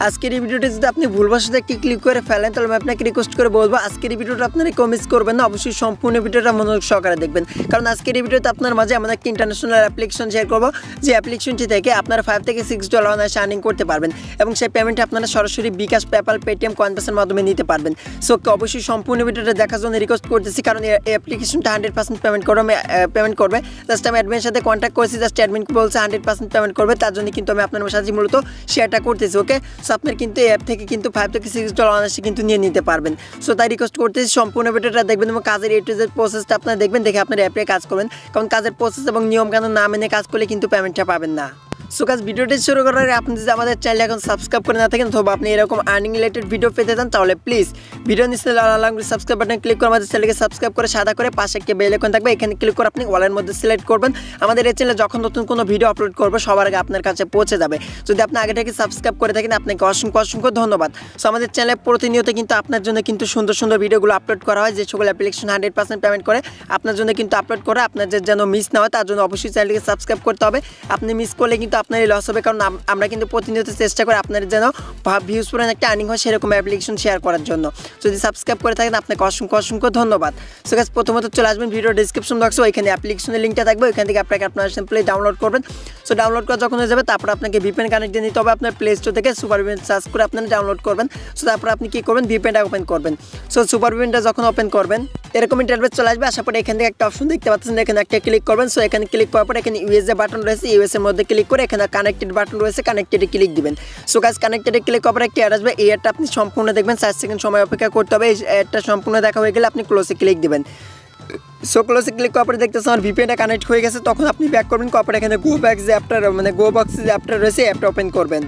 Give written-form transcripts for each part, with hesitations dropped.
আজকের এই ভিডিওটি যদি আপনি ভুলবশত একটি ক্লিক করে ফেলেন তাহলে আমি আপনাকে রিকোয়েস্ট করে বলবো আজকের এই ভিডিওটা আপনারা কেউ মিস করবেন না, অবশ্যই সম্পূর্ণ ভিডিওটা মনোযোগ সহকারে দেখবেন। কারণ আজকের এই ভিডিওতে আপনার মাঝে আমরা একটা ইন্টারন্যাশনাল অ্যাপ্লিকেশন শেয়ার করবো, যে অ্যাপ্লিকেশনটি থেকে আপনারা $5 থেকে $6 অনায়াসে আর্নিং করতে পারবেন এবং সেই পেমেন্টটা আপনারা সরাসরি বিকাশ, পেপ্যাল, পেটিএম, কয়েনবেসের মাধ্যমে নিতে পারবেন। সো অবশ্যই সম্পূর্ণ ভিডিওটা দেখার জন্য রিকোয়েস্ট করতেছি, কারণ এই অ্যাপ্লিকেশনটা 100% পেমেন্ট করবে। জাস্ট আমি অ্যাডমিনের সাথে কন্ট্যাক্ট করেছি, জাস্ট অ্যাডমিন বলছে 100% পেমেন্ট করবে, তার জন্য কিন্তু আমি আপনার সাথে মূলত শেয়ারটা করতেছি। ওকে, সো আপনার কিন্তু এই অ্যাপ থেকে কিন্তু $5 থেকে $6 অনায়াসে কিন্তু নিয়ে নিতে পারবেন। সো তাই রিকোয়েস্ট করতেছি সম্পূর্ণ ভিডিওটা দেখবেন এবং কাজের A to Z প্রসেসটা আপনারা দেখবেন, দেখে আপনার অ্যাপে কাজ করবেন। কারণ কাজের প্রসেস এবং নিয়মকানুন না মেনে কাজ করলে কিন্তু পেমেন্টটা পাবেন না। সো গাইস, ভিডিওটি শুরু করার আগে আপনি যদি আমাদের চ্যানেল এখন সাবস্ক্রাইব করে না থাকেন অথবা আপনি এরকম আর্নিং রিলেটেড ভিডিও পেতে চান তাহলে প্লিজ ভিডিও নিচে লাল সাবস্ক্রাইব বাটনে ক্লিক করে আমাদের চ্যানেলকে সাবস্ক্রাইব করে সাদা করে পাশে একটা বেল আইকন থাকবে, এখানে ক্লিক করে আপনি অলের মধ্যে সিলেক্ট করবেন। আমাদের এই চ্যানেলে যখন নতুন কোনো ভিডিও আপলোড করবো সবার আগে আপনার কাছে পৌঁছে যাবে। যদি আপনি আগে থেকে সাবস্ক্রাইব করে থাকেন আপনাকে অসংখ্য ধন্যবাদ। সো আমাদের চ্যানেলে প্রতিনিয়ত কিন্তু আপনার জন্য কিন্তু সুন্দর ভিডিওগুলো আপলোড করা হয়, যে সকল অ্যাপ্লিকেশন 100% পেমেন্ট করে আপনার জন্য কিন্তু আপলোড করে, আপনার যেন মিস না হয় তার জন্য অবশ্যই চ্যানেলকে সাবস্ক্রাইব করতে হবে। আপনি মিস করলে কিন্তু আপনারই লস হবে, কারণ আমরা কিন্তু প্রতিনিয়ত চেষ্টা করি আপনার যেন ভিউজ পরিমাণ একটা আর্নিং হয় সেরকম অ্যাপ্লিকেশন শেয়ার করার জন্য। যদি সাবস্ক্রাইব করে থাকেন আপনাকে অসংখ্য ধন্যবাদ। সো গাইস, প্রথমত চলে আসবেন ভিডিও ডিসক্রিপশন বক্সে, ওইখানে অ্যাপ্লিকেশনের লিঙ্কটা থাকবে, ওইখান থেকে আপনার সিম্পলি ডাউনলোড করবেন। সো ডাউনলোড করা যখন হয়ে যাবে তারপর আপনাকে ভিপিএন কানেক্ট দিয়ে নিতে হবে আপনার প্লে স্টোর থেকে, সুপার ভিপিএন সার্চ করে আপনারা ডাউনলোড করবেন। সো তারপর আপনি কী করবেন, ভিপিএনটা ওপেন করবেন। সো সুপার ভিপিএনটা যখন ওপেন করবেন এরকম ইন্টারফেস চলে আসবে। আসার পরে এখান থেকে একটা অপশন দেখতে পাচ্ছেন, এখানে একটা ক্লিক করবেন। সো এখানে ক্লিক করার পরে এখানে ইউএসএ বাটন রয়েছে, ইউএসএর মধ্যে ক্লিক করে এখানে কানেক্টেড বাটন রয়েছে, কানেক্টেডে ক্লিক দিবেন। সো গাইস, কানেক্টেডে ক্লিক করার পরে একটি অ্যাড আসবে, এই অ্যাডটা আপনি সম্পূর্ণ দেখবেন, 4 সেকেন্ড সময় অপেক্ষা করতে হবে। এই অ্যাডটা সম্পূর্ণ দেখা হয়ে গেলে আপনি ক্লোজে ক্লিক দিবেন। সো ক্লোজে ক্লিক করার পরে দেখতেছেন আমার ভিপিএনটা কানেক্ট হয়ে গেছে। তখন আপনি ব্যাক করবেন, করার পরে এখানে গো বক্স যে অ্যাপটা রয়েছে অ্যাপটা ওপেন করবেন।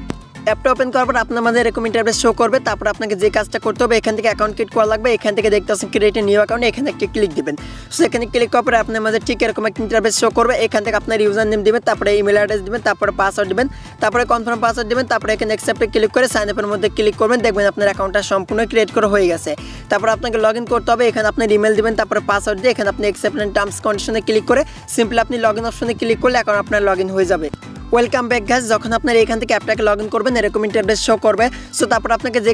অ্যাপটা ওপেন করার পর আপনার মাঝে এরকম ইন্টারফেস শো করবে। তারপর আপনাকে যে কাজটা করতে হবে, এখান থেকে অ্যাকাউন্ট ক্রিয়েট করা লাগবে। এখান থেকে দেখতে পাচ্ছেন ক্রিয়েট নিউ অ্যাকাউন্ট, এখানে একটা ক্লিক দিবেন। সো এখানে ক্লিক করার পরে আপনার মাঝে ঠিক এরকম একটা ইন্টারফেস শো করবে। এখান থেকে আপনার ইউজার নেম দিবেন, তারপরে ইমেল অ্যাড্রেস দিবেন, তারপরে পাসওয়ার্ড দিবেন, তারপরে কনফার্ম পাসওয়ার্ড দিবেন, তারপরে এখানে অ্যাকসেপ্টে ক্লিক করে সাইন আপের মধ্যে ক্লিক করবেন। দেখবেন আপনার অ্যাকাউন্টটা সম্পূর্ণ ক্রিয়েট করা হয়ে গেছে। তারপর আপনাকে লগ ইন করতে হবে, এখানে আপনার ইমেল দিবেন, তারপরে পাসওয়ার্ড দিয়ে এখানে আপনি অ্যাকসেপ্ট এন্ড টার্মস কন্ডিশনে ক্লিক করে সিম্পলি আপনি লগ ইন অপশনে ক্লিক করলে অ্যাকাউন্ট আপনার লগ ইন হয়ে যাবে। ওয়েলকাম ব্যাক গাইস, যখন আপনার এখান থেকে অ্যাপটাকে লগ ইন করবেন এরকম ইন্টারফেস শো করবে। সো তারপর আপনাকে যে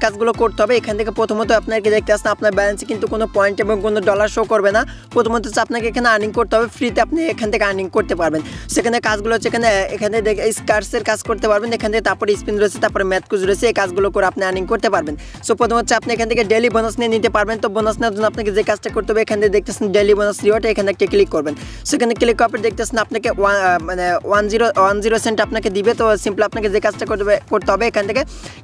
কাজগুলো করতে হবে, এখান থেকে প্রথমত আপনাকে দেখতে আসেন আপনার ব্যালেন্সে কিন্তু কোনো পয়েন্ট এবং কোনো ডলার শো করবে না। প্রথমত হচ্ছে আপনাকে এখানে আর্নিং করতে হবে, ফ্রিতে আপনি এখান থেকে আর্নিং করতে পারবেন। সেখানে কাজগুলো হচ্ছে এখানে স্কার্সের কাজ করতে পারবেন, এখান থেকে তারপরে স্পিন রয়েছে, তারপরে ম্যাথ কুজ রয়েছে, এই কাজগুলো করে আপনি আর্নিং করতে পারবেন। সো প্রথম হচ্ছে আপনি এখান থেকে ডেলি বোনাস নিয়ে নিতে পারবেন। তো বোনাস নেওয়ার জন্য আপনাকে যে কাজটা করতে হবে, এখান থেকে দেখতেছেন ডেলি বোনাস রিওয়ার্ড, এখানে একটা ক্লিক করবেন। সেখানে ক্লিক করার পর দেখতেছেন আপনাকে 10 সেন্ট আপনাকে দিবে। তো সিম্পল আপনাকে যে কাজটা করতে হবে, এখান থেকে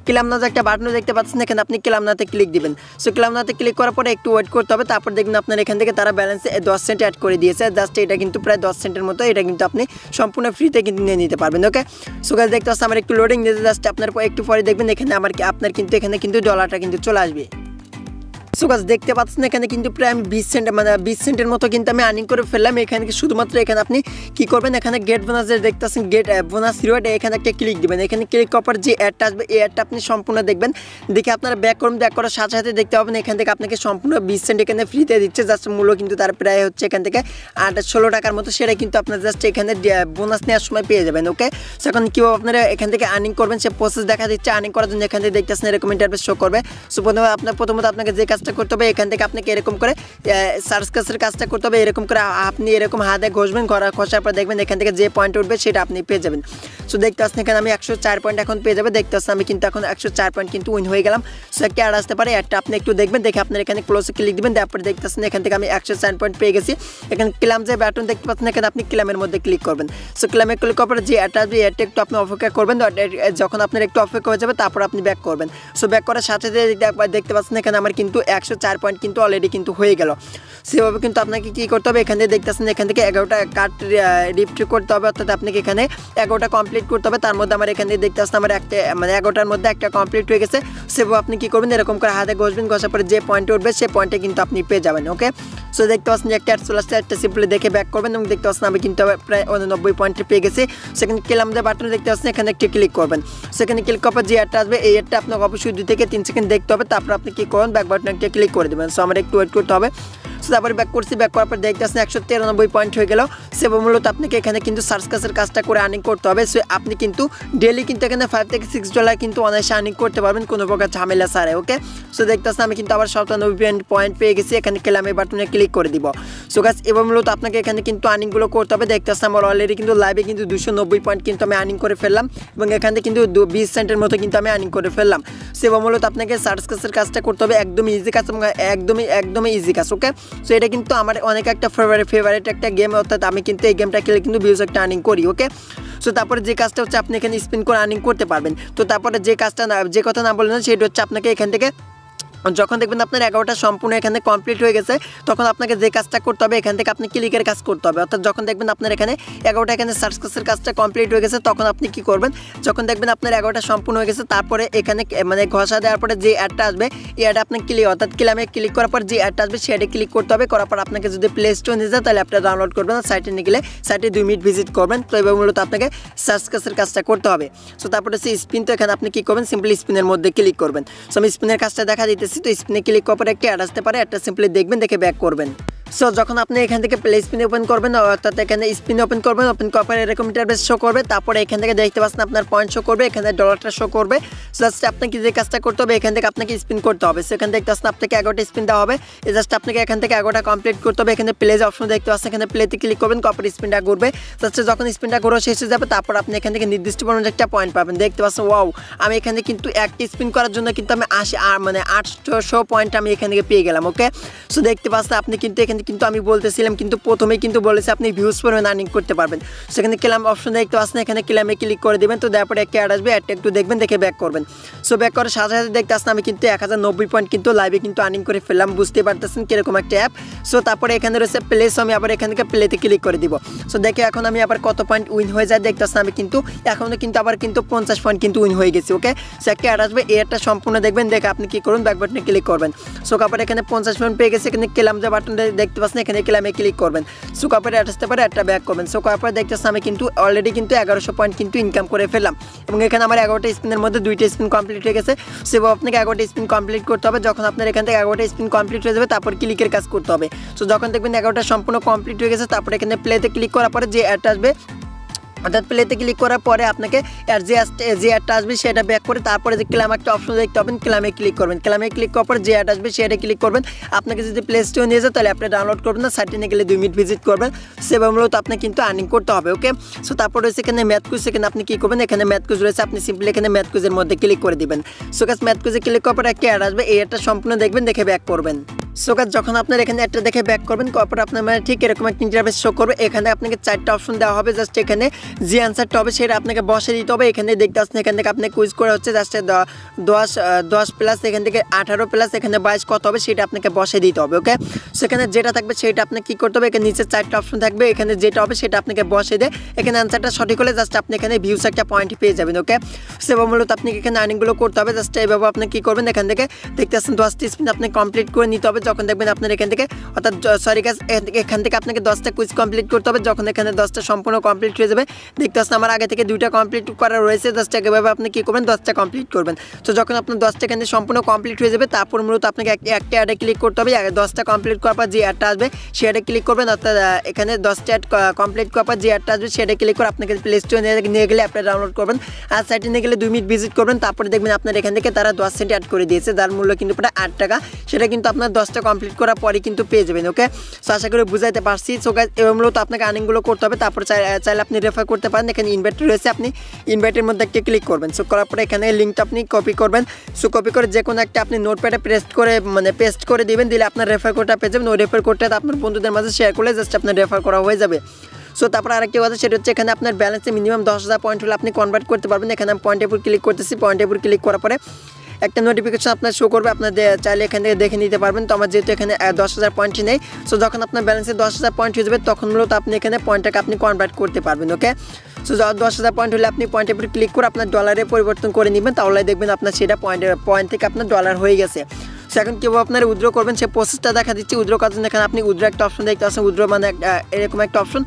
ক্লেম নাও একটা বাটন দেখতে পাচ্ছেন, এখানে আপনি ক্লেম নাওতে ক্লিক দিবেন। সো ক্লেম নাওতে ক্লিক করার পরে একটু ওয়েট করতে হবে। তারপর দেখবেন আপনার এখান থেকে তারা ব্যালেন্সে 10 সেন্ট অ্যাড করে দিয়েছে। জাস্ট এটা কিন্তু প্রায় 10 সেন্টের মতো, এটা কিন্তু আপনি সম্পূর্ণ ফ্রিতে কিন্তু নিয়ে নিতে পারবেন। ওকে, সো গাইস দেখতে পাচ্ছেন আমার একটু লোডিং দিয়েছে, জাস্ট আপনার একটু পরে দেখবেন এখানে আপনার কিন্তু এখানে কিন্তু ডলারটা কিন্তু চলে আসবে। সো গাইস দেখতে পাচ্ছেন এখানে কিন্তু প্রায় আমি 20 সেন্টের মতো কিন্তু আমি আর্নিং করে ফেললাম। এখানে শুধুমাত্র এখানে আপনি কি করবেন, এখানে গেট বোনাস যে দেখতেছেন গেট বোনাস রিওয়ার্ড, এখানে একটা ক্লিক দিবেন। এখানে ক্লিক করার পর যে অ্যাডটা আসবে এই অ্যাডটা আপনি সম্পূর্ণ দেখবেন, দেখে আপনারা ব্যাক করার সাথে সাথে দেখতে পাবেন এখান থেকে আপনাকে সম্পূর্ণ 20 সেন্ট এখানে ফ্রিতে দিচ্ছে। জাস্ট মূল্য কিন্তু তার প্রায় হচ্ছে এখান থেকে 16 টাকার মতো, সেটা কিন্তু আপনার জাস্ট এখানে বোনাস নেওয়ার সময় পেয়ে যাবেন। ওকে, সো এখন কীভাবে আপনারা এখান থেকে আর্নিং করবেন সে প্রসেস দেখা দিচ্ছে। আর্নিং করার জন্য এখান থেকে দেখতেছেন এরকম ইন্টারফেস শো করবে। সো প্রথমত আপনাকে যে কাজটা করতে হবে, এখান থেকে আপনাকে এরকম করে সার্চ কাজের কাজটা করতে হবে। এরকম করে আপনি এরকম হাতে ঘষবেন, ঘষার পর দেখবেন এখান থেকে যে পয়েন্ট উঠবে সেটা আপনি পেয়ে যাবেন। সো দেখতে পাচ্ছেন এখানে আমি 104 পয়েন্ট এখন পেয়ে যাবে। দেখতে পাচ্ছেন আমি কিন্তু এখন 104 পয়েন্ট কিন্তু উইন হয়ে গেলাম। সো একটা অ্যাড আসতে পারে, অ্যাডটা আপনি একটু দেখবেন, দেখে আপনার এখানে ক্লোজে ক্লিক দিবেন। তারপরে দেখতে পাচ্ছেন এখান থেকে আমি 104 পয়েন্ট পেয়ে গেছি। এখানে ক্লেম যে বাটন দেখতে পাচ্ছেন, এখানে আপনি ক্লেমের মধ্যে ক্লিক করবেন। সো ক্লেমে ক্লিক করার পরে যে অ্যাডটা আসবে অ্যাডটা একটু আপনি অপেক্ষা করবেন। যখন আপনার একটু অপেক্ষা হয়ে যাবে তারপর আপনি ব্যাক করবেন। সো ব্যাক করার সাথে সাথে দেখতে পাচ্ছেন এখানে আমার কিন্তু 104 পয়েন্ট কিন্তু অলরেডি কিন্তু হয়ে গেল। সেভাবে কিন্তু আপনাকে কী করতে হবে, এখানে দেখতেছেন এখান থেকে 11টা কার্ড রিফ্ট করতে হবে, অর্থাৎ আপনাকে এখানে 11টা কমপ্লিট করতে হবে। তার মধ্যে আমার এখানে দেখতে পাচ্ছেন আমার একটা 11টার মধ্যে একটা কমপ্লিট হয়ে গেছে। সেভাবে আপনি কী করবেন, এরকম করে হাতে ঘষবেন, ঘষার পরে যে পয়েন্টে উঠবে সেই পয়েন্টে কিন্তু আপনি পেয়ে যাবেন। ওকে, সো দেখতে পাচ্ছেন যে একটা অ্যাড চলে আসছে, একটা সিম্পলি দেখে ব্যাক করবেন এবং দেখতে পাচ্ছেন আমি কিন্তু প্রায় 89 পয়েন্টে পেয়ে গেছি। সেখানে ক্লেম যে বাটন দেখতে পাচ্ছেন, এখানে একটু ক্লিক করবেন। সেখানে ক্লিক করার পর যে অ্যাডটা আসবে এই অ্যাডটা আপনাকে অবশ্যই 2 থেকে 3 সেকেন্ড দেখতে হবে। তারপর আপনি কী করবেন, ব্যাক বাটনে একটা ক্লিক করে দেবেন। সো আমার একটু ওয়েট করতে হবে। সো তারপরে ব্যাক করছি, ব্যাক করার পর দেখতে পাচ্ছেন 193 পয়েন্ট হয়ে গেল। সেবা মূলত আপনাকে এখানে কিন্তু সার্চ কাজের কাজটা করে আর্নিং করতে হবে। সো আপনি কিন্তু ডেলি কিন্তু এখানে $5 থেকে $6 কিন্তু অনায়াসে আর্নিং করতে পারবেন কোনো প্রকার ঝামেলা ছাড়াই। ওকে, সো দেখতে পাচ্ছেন আমি কিন্তু আবার 97 পয়েন্ট পেয়ে গেছি। এখানে ক্লেম বাটনে ক্লিক করে দিব। সো গাইস এবার মূলত আপনাকে এখানে কিন্তু আর্নিংগুলো করতে হবে। দেখতে পাচ্ছেন আমার অলরেডি কিন্তু লাইভে কিন্তু 290 পয়েন্ট কিন্তু আমি আর্নিং করে ফেললাম এবং এখান থেকে কিন্তু 20 সেন্টের মতো কিন্তু আমি আর্নিং করে ফেললাম। সেবা মূলত আপনাকে সার্চ কাজের কাজটা করতে হবে, একদমই ইজি কাজ এবং একদমই ইজি কাজ। ওকে, সো এটা কিন্তু আমার অনেক একটা ফেভারিট একটা গেম, অর্থাৎ আমি কিন্তু এই গেমটা খেলে কিন্তু ভিউজ একটা আর্নিং করি। ওকে, সো তারপরে যে কাজটা হচ্ছে আপনি এখানে স্পিন করে আর্নিং করতে পারবেন। তো তারপরে যে কথা না বললেন সেটা হচ্ছে আপনাকে এখান থেকে যখন দেখবেন আপনার 11টা সম্পূর্ণ এখানে কমপ্লিট হয়ে গেছে, তখন আপনাকে যে কাজটা করতে হবে এখান থেকে আপনি ক্লিকের কাজ করতে হবে। অর্থাৎ যখন দেখবেন আপনার এখানে 11টা এখানে সার্চ কাজের কাজটা কমপ্লিট হয়ে গেছে, তখন আপনি কি করবেন, যখন দেখবেন আপনার 11টা সম্পূর্ণ হয়ে গেছে, তারপরে এখানে মানে ঘষা দেওয়ার পরে যে অ্যাডটা আসবে এই অ্যাডে আপনি অর্থাৎ ক্লেমে ক্লিক করার পর যে অ্যাডটা আসবে সেই অ্যাডে ক্লিক করতে হবে। করার পর আপনাকে যদি প্লে স্টোর নিয়ে যায় তাহলে আপনারা ডাউনলোড করবেন, সাইটে নিয়ে গেলে সাইটে 2 মিনিট ভিজিট করবেন। তো এবার মূলত আপনাকে সার্চ কাজের কাজটা করতে হবে। সো তারপরে সেই স্পিন, তো এখানে আপনি কি করবেন, সিম্পলি স্পিনের মধ্যে ক্লিক করবেন। সো আমি স্পিনের কাজটা দেখা দিতেছি। তো স্পিনে ক্লিক করার পর একটা অ্যাড আসতে পারে, একটা সিম্পলি দেখবেন, দেখে ব্যাক করবেন। সো যখন আপনি এখান থেকে প্লে স্পিন ওপেন করবেন, অর্থাৎ এখানে স্পিন ওপেন করবেন, ওপেন করার পরে এরকম ইন্টারফেস শো করবে। তারপরে এখান থেকে দেখতে পাচ্ছেন আপনার পয়েন্ট শো করবে, এখানে ডলারটা শো করবে। জাস্ট আপনাকে যে কাজটা করতে হবে এখান থেকে আপনাকে স্পিন করতে হবে। সো এখানে দেখতে পাচ্ছেন আপনাকে 11টা স্পিন দেওয়া হবে। জাস্ট আপনাকে এখান থেকে 11টা কমপ্লিট করতে হবে। এখানে প্লে অপশন দেখতে পাচ্ছেন, এখানে প্লেতে ক্লিক করবেন, কপর স্পিনটা ঘুরবে। জাস্ট যখন স্পিনটা ঘুরে শেষ হয়ে যাবে তারপর আপনি এখান থেকে নির্দিষ্ট পরিমাণে একটা পয়েন্ট পাবেন। দেখতে পাচ্ছেন ওয়াও, আমি এখানে কিন্তু একটা স্পিন করার জন্য কিন্তু আমি 800 পয়েন্ট আমি এখান থেকে পেয়ে গেলাম। ওকে, সো দেখতে পাচ্ছেন আপনি কিন্তু এখানে কিন্তু আমি বলতেছিলাম কিন্তু প্রথমেই কিন্তু বলেছে আপনি ভিউজ পরিমাণ আর্নিং করতে পারবেন। সেখানে ক্লেম অপশন দেখতে পাচ্ছেন, এখানে ক্লেমে ক্লিক করে দেবেন। তো তারপরে একটা অ্যাড আসবে, অ্যাডটা একটু দেখবেন, দেখে ব্যাক করবেন। সো ব্যাক করার সাথে সাথে দেখতে পাচ্ছেন আমি কিন্তু 1090 পয়েন্ট কিন্তু লাইভে কিন্তু আর্নিং করে ফেললাম। বুঝতে পারতেছেন কিরকম একটা অ্যাপ। সো তারপরে এখানে রয়েছে প্লে, সো আমি আবার এখান থেকে প্লেতে ক্লিক করে দিব। সো দেখে এখন আমি আবার কত পয়েন্ট উইন হয়ে যায় দেখতে পাচ্ছেন আমি কিন্তু এখনও কিন্তু আবার কিন্তু 50 পয়েন্ট কিন্তু উইন হয়ে গেছি। ওকে, সো একটা অ্যাড আসবে, এই অ্যাডটা সম্পূর্ণ দেখবেন, দেখে আপনি কি করুন, ব্যাক বাটনে ক্লিক করবেন। সো তারপরে এখানে 50 পয়েন্ট পেয়ে গেছে, এখানে ক্লেম যে বাটনটা দেখতে পাচ্ছেন এখানে ক্লেমে ক্লিক করবেন। সো কাপড়ে আসতে পারে একটা ব্যাক করবেন। সো কাপড়ে দেখতেছেন আমি কিন্তু অলরেডি কিন্তু 1100 পয়েন্ট কিন্তু ইনকাম করে ফেললাম এবং এখানে আমার 11টা স্পিনের মধ্যে 2টা স্পিন কমপ্লিট হয়ে গেছে। সেভাবে আপনাকে 11টা স্পিন কমপ্লিট করতে হবে। যখন আপনার এখান থেকে 11টা স্পিন কমপ্লিট হয়ে যাবে তারপর ক্লিকের কাজ করতে হবে। সো যখন দেখবেন 11টা সম্পূর্ণ কমপ্লিট হয়ে গেছে তারপরে এখানে প্লেতে ক্লিক করার পরে যে অ্যাডটা আসবে, অর্থাৎ প্লেতে ক্লিক করার পরে আপনাকে যে অ্যাডটা আসবে সেটা ব্যাক করে তারপরে যে ক্লেম একটা অপশন দেখতে পাবেন, ক্লেমে ক্লিক করবেন। ক্লেমে ক্লিক করার পরে যে অ্যাড আসবে সেটা ক্লিক করবেন। আপনাকে যদি প্লে স্টোর নিয়ে যায় তাহলে আপনি ডাউনলোড করবেন না, সাইটে নিয়ে গেলে 2 মিনিট ভিজিট করবেন। সেভাবে মূলত আপনাকে কিন্তু আর্নিং করতে হবে। ওকে, সো তারপর রয়েছে এখানে ম্যাথ কুইজ। এখানে আপনি কী করবেন, এখানে ম্যাথ কুইজ রয়েছে, আপনি সিম্পলি এখানে ম্যাথ কুইজের মধ্যে ক্লিক করে দিবেন। সো গাইস ম্যাথ কুইজে ক্লিক করার পরে একটা অ্যাড আসবে, এই অ্যাডটা সম্পূর্ণ দেখবেন, দেখে ব্যাক করবেন। সো গাইস যখন আপনার এখানে একটা দেখে ব্যাক করবেন, তারপর আপনার মানে ঠিক এরকম একটা ইন্টারফেস শো করবে। এখানে আপনাকে 4টা অপশন দেওয়া হবে। জাস্ট এখানে যে অ্যান্সারটা হবে সেটা আপনাকে বসে দিতে হবে। এখানে দেখতে আসছেন এখান থেকে আপনি কুইজ করে হচ্ছে জাস্ট 10 প্লাস এখান থেকে 18 প্লাস এখানে 22 কত হবে সেটা আপনাকে বসে দিতে হবে। ওকে, সেখানে যেটা থাকবে সেটা আপনি কী করতে হবে, এখানে নিচে 4টা অপশন থাকবে, এখানে যেটা হবে সেটা আপনাকে বসে দেয়। এখানে অ্যান্সারটা সঠিক হলে জাস্ট আপনি এখানে ভিউস একটা পয়েন্ট পেয়ে যাবেন। ওকে, সেভাবে মূলত আপনি এখানে আর্নিংগুলো করতে হবে। জাস্ট এইভাবে আপনি কী করবেন, এখান থেকে দেখতে আসছেন 10টি স্পিন আপনি কমপ্লিট করে নিতে হবে। যখন দেখবেন আপনার এখান থেকে অর্থাৎ সরি গাইস এখান থেকে আপনাকে 10টা কুইজ কমপ্লিট করতে হবে। যখন এখানে 10টা সম্পূর্ণ কমপ্লিট হয়ে যাবে, দেখতে আসছেন আমার আগে থেকে 2টা কমপ্লিট করা রয়েছে। জাস্ট এভাবে আপনি কী করবেন, 10টা কমপ্লিট করবেন। তো যখন আপনার 10টা এখানে সম্পূর্ণ কমপ্লিট হয়ে যাবে তারপর মূলত আপনাকে একটা অ্যাডে ক্লিক করতে হবে। 10টা কমপ্লিট করার পর যে অ্যাডটা আসবে সে অ্যাডে ক্লিক করবেন। অর্থাৎ এখানে 10টা অ্যাড কমপ্লিট করার পর যে অ্যাডটা আসবে সে অ্যাডে ক্লিক করে আপনাকে প্লে স্টোরে নিয়ে গেলে আপনি ডাউনলোড করবেন। আর সাইটে নিয়ে গেলে 2 মিনিট ভিজিট করবেন। তারপরে দেখবেন আপনার এখান থেকে তারা 10 সেন্ট অ্যাড করে দিয়েছে, যার মূল্য কিন্তু প্রায় 8 টাকা। সেটা কিন্তু আপনার 10টা কমপ্লিট করার পরে কিন্তু পেয়ে যাবেন। ওকে, সো আশা করি বুঝাইতে পারছি। সো গাইস এবার মূলত আপনাকে আর্নিংগুলো করতে হবে। তারপর চাইলে আপনি রেফার করতে পারেন। এখানে ইনভাইট রয়েছে, আপনি ইনভাইটের মধ্যে একটা ক্লিক করবেন। সো করার পরে এখানে লিঙ্কটা আপনি কপি করবেন। সো কপি করে যে কোনো একটা আপনি নোটপ্যাডে পেস্ট করে দিবেন, দিলে আপনার রেফার কোডটা পেয়ে যাবেন। ওই রেফার কোডটা আপনার বন্ধুদের মাঝে শেয়ার করলে জাস্ট আপনার রেফার করা হয়ে যাবে। সো তারপর আরেকটি কথা সেটা হচ্ছে এখানে আপনার ব্যালেন্সে মিনিমাম 10,000 পয়েন্ট হলে আপনি কনভার্ট করতে পারবেন। এখানে আমি পয়েন্টের উপর ক্লিক করতেছি। পয়েন্টের উপর ক্লিক করার পরে একটা নোটিফিকেশন আপনার শো করবে, আপনার চাইলে এখান থেকে দেখে নিতে পারবেন। তো আমার যেহেতু এখানে 10,000 পয়েন্টই নেই, সো যখন আপনার ব্যালেন্সে 10,000 পয়েন্ট হয়ে যাবে তখন মূলত আপনি এখানে পয়েন্টটাকে আপনি কনভার্ট করতে পারবেন। ওকে, সো 10,000 পয়েন্ট হলে আপনি পয়েন্টের উপর ক্লিক করে আপনার ডলারে পরিবর্তন করে নেবেন, তাহলে দেখবেন আপনার সেটা পয়েন্ট থেকে আপনার ডলার হয়ে গেছে। সো এখন কীভাবে আপনারা উইথড্র করবেন সে প্রসেসটা দেখা দিচ্ছি। উইথড্র করার জন্য এখানে আপনি উইথড্র একটা অপশন দেখতে পাচ্ছেন, উইথড্র মানে এরকম একটা অপশন,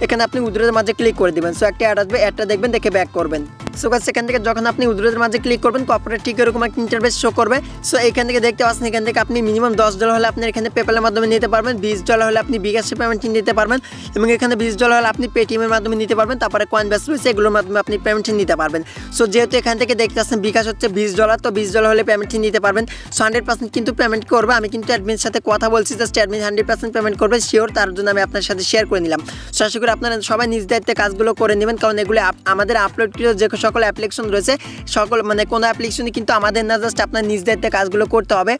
এখানে আপনি উইথড্রোর মাঝে ক্লিক করে দেবেন। সো একটা অ্যাড আসবে, অ্যাডটা দেখবেন, দেখে ব্যাক করবেন। সো গাইস এখান থেকে যখন আপনি উইথড্রোর মাঝে ক্লিক করবেন কর্পোরেট ঠিক এরকম একটা ইন্টারফেস শো করবে। সো এখান থেকে দেখতে পাচ্ছেন এখান থেকে আপনি মিনিমাম $10 হলে আপনি এখানে পেপ্যালের মাধ্যমে নিতে পারবেন, $20 হলে আপনি বিকাশে পেমেন্ট নিতে পারবেন এবং এখানে $20 হলে আপনি পেটিএমের মাধ্যমে নিতে পারবেন। তারপরে কয়েন বেস রয়েছে এগুলোর মাধ্যমে আপনি পেমেন্ট নিতে পারবেন। সো যেহেতু এখান থেকে দেখতে পাচ্ছেন বিকাশ হচ্ছে $20, তো $20 হলে পেমেন্ট নিতে পারবেন। সো 100% কিন্তু পেমেন্ট করবে। আমি কিন্তু অ্যাডমিনের সাথে কথা বলছি, জাস্ট অ্যাডমিন 100% পেমেন্ট করবে শিওর, তার জন্য আমি আপনার সাথে শেয়ার করে নিলাম। সো আশা করি আপনারা সবাই নিজ দায়িত্বে কাজগুলো করে নেবেন, কারণ এগুলো আমাদের আপলোডকৃত যে সকল অ্যাপ্লিকেশন রয়েছে সকল কোনো অ্যাপ্লিকেশনই কিন্তু আমাদের না, জাস্ট আপনার নিজ দায়িত্বে কাজগুলো করতে হবে।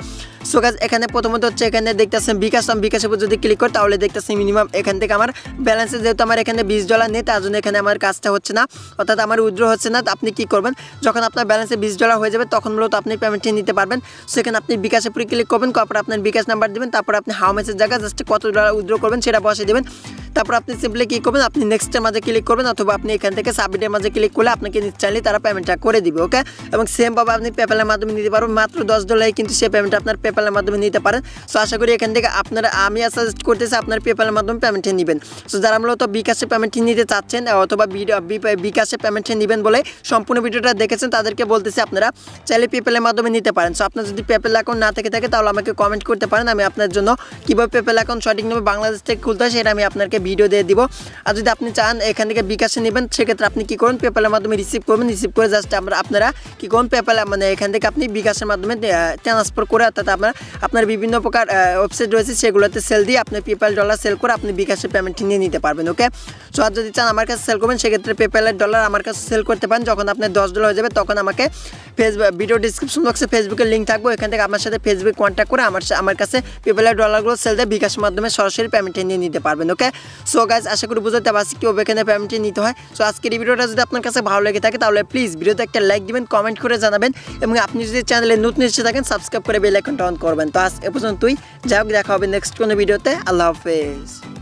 সো গাইস এখানে প্রথমত হচ্ছে এখানে দেখতেছেন বিকাশ, আমি বিকাশের উপর যদি ক্লিক করি তাহলে দেখতেছি মিনিমাম এখান থেকে আমার ব্যালেন্সে যেহেতু আমার এখানে $20 নেই তার জন্য এখানে আমার কাজটা হচ্ছে না, অর্থাৎ আমার উইথড্র হচ্ছে না। আপনি কি করবেন, যখন আপনার ব্যালেন্সে $20 হয়ে যাবে তখন মূলত আপনি পেমেন্টটি নিতে পারবেন। সেখানে আপনি বিকাশের উপরে ক্লিক করবেন, তারপর আপনার বিকাশ নাম্বার দেবেন, তারপর আপনি হাউ ম্যাচের জায়গায় জাস্ট কত ডলার উইথড্র করবেন সেটা বসে দেবেন। তারপর আপনি সিম্পলি কী করবেন, আপনি নেক্সটের মাঝে ক্লিক করবেন অথবা আপনি এখান থেকে সাবমিটের মাঝে ক্লিক করলে আপনাকে চাইলে তারা পেমেন্টটা করে দিবে। ওকে, এবং সেমভাবে আপনি পেপ্যালের মাধ্যমে নিতে পারবেন, মাত্র $10 কিন্তু সেই পেমেন্ট আপনার পেপ্যালের মাধ্যমে নিতে পারেন। সো আশা করি এখান থেকে আপনারা, আমি সাজেস্ট করতেছি আপনার পেপ্যালের মাধ্যমে পেমেন্টে নেবেন। সো যারা মূলত বিকাশে পেমেন্টটি নিতে চাচ্ছেন অথবা বিকাশে পেমেন্টে নেবেন বলে সম্পূর্ণ ভিডিওটা দেখেছেন তাদেরকে বলতেছি আপনারা চাইলে পেপ্যালের মাধ্যমে নিতে পারেন। সো আপনার যদি পেপ্যাল অ্যাকাউন্ট না থেকে থাকে তাহলে আমাকে কমেন্ট করতে পারেন, আমি আপনার জন্য কীভাবে পেপ্যাল অ্যাকাউন্ট সঠিকভাবে বাংলাদেশ থেকে খুলতে হয় সেটা আমি আপনাকে ভিডিও দিয়ে দিব। আর যদি আপনি চান এখান থেকে বিকাশে নেবেন সেক্ষেত্রে আপনি কী করুন, পেপ্যালের মাধ্যমে রিসিভ করবেন, রিসিভ করে জাস্ট আপনারা কী করুন পেপ্যাল এখান থেকে আপনি বিকাশের মাধ্যমে ট্রান্সফার করে, অর্থাৎ আপনার বিভিন্ন প্রকার ওয়েবসাইট রয়েছে সেগুলোতে সেল দিয়ে আপনি পেপ্যাল ডলার সেল করে আপনি বিকাশের পেমেন্টটি নিয়ে নিতে পারবেন। ওকে, সো আর যদি চান আমার কাছে সেল করবেন সেক্ষেত্রে পেপ্যালের ডলার আমার কাছে সেল করতে পারেন। যখন আপনার $10 হয়ে যাবে তখন আমাকে ভিডিও ডিসক্রিপশন বক্সে ফেসবুকের লিঙ্ক থাকবে, এখান থেকে আমার সাথে ফেসবুক কন্ট্যাক্ট করে আমার কাছে পেপ্যালের ডলারগুলো সেল দিয়ে বিকাশের মাধ্যমে সরাসরি পেমেন্টে নিয়ে নিতে পারবেন। ওকে, সো গাইজ আশা করি বুঝতে পারছি কীভাবে এখানে পেমেন্টটি নিতে হয়। সো আজকের এই ভিডিওটা যদি আপনার কাছে ভালো লেগে থাকে তাহলে প্লিজ ভিডিওতে একটা লাইক দিবেন, কমেন্ট করে জানাবেন এবং আপনি যদি চ্যানেলে নতুন এসে থাকেন সাবস্ক্রাইব করে বেল আইকনটা অন করবেন। তো আজ এ পর্যন্তই, যাই হোক দেখা হবে নেক্সট কোনো ভিডিওতে। আল্লাহ হাফেজ।